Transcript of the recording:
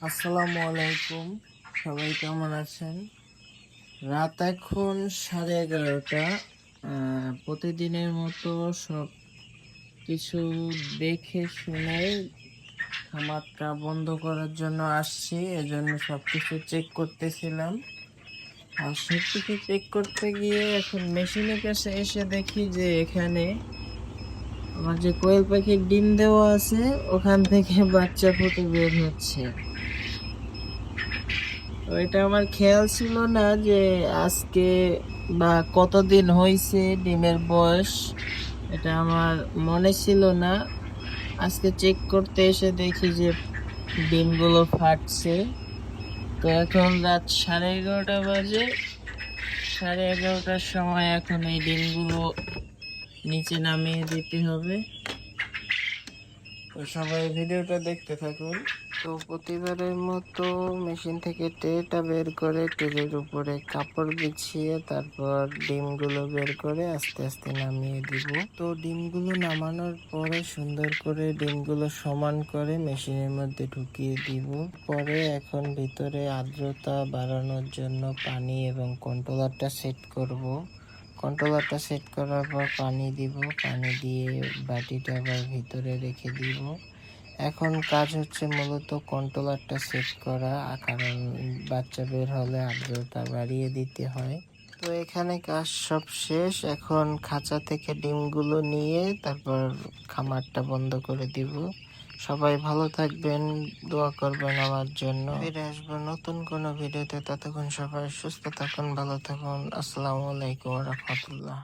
আসসালামু আলাইকুম, সবাই কেমন আছেন? রাত এখন 11:30। প্রতিদিনের মতো সব কিছু দেখে শুনে খামারটা বন্ধ করার জন্য আসছি, এজন্য সবকিছু চেক করতেছিলাম। আর সবকিছু চেক করতে গিয়ে এখন মেশিনের কাছে এসে দেখি যে এখানে আমার যে কোয়েল পাখির ডিম দেওয়া আছে ওখান থেকে বাচ্চা ফুটে বের হচ্ছে। তো এটা আমার খেয়াল ছিল না যে আজকে বা কতদিন হয়েছে ডিমের বয়স, এটা আমার মনে ছিল না। আজকে চেক করতে এসে দেখি যে ডিমগুলো ফাটছে। তো এখন রাত 11:30 বাজে। 11:30টার সময় এখন এই ডিমগুলো নিচে নামিয়ে দিতে হবে। তো সবাই ভিডিওটা দেখতে থাকুন। তো প্রতিবারের মতো মেশিন থেকে ট্রেটা বের করে ট্রের উপরে কাপড় বিছিয়ে তারপর ডিমগুলো বের করে আস্তে আস্তে নামিয়ে দিব। তো ডিমগুলো নামানোর পরে সুন্দর করে ডিমগুলো সমান করে মেশিনের মধ্যে ঢুকিয়ে দিব। পরে এখন ভিতরে আর্দ্রতা বাড়ানোর জন্য পানি এবং কন্ট্রোলারটা সেট করব। কন্ট্রোলারটা সেট করার পর পানি দিব, পানি দিয়ে বাটিটা আবার ভিতরে রেখে দিব। এখন কাজ হচ্ছে মূলত কন্ট্রোলারটা সেট করা, কারণ বাচ্চা বের হলে আর্দ্রতা বাড়িয়ে দিতে হয়। তো এখানে কাজ সব শেষ, এখন খাঁচা থেকে ডিমগুলো নিয়ে তারপর খামারটা বন্ধ করে দিব। সবাই ভালো থাকবেন, দোয়া করবেন আমার জন্য। ফিরে আসবো নতুন কোনো ভিডিওতে, ততক্ষণ সবাই সুস্থ থাকুন, ভালো থাকুন। আসসালামু আলাইকুম ওয়া রাহমাতুল্লাহ।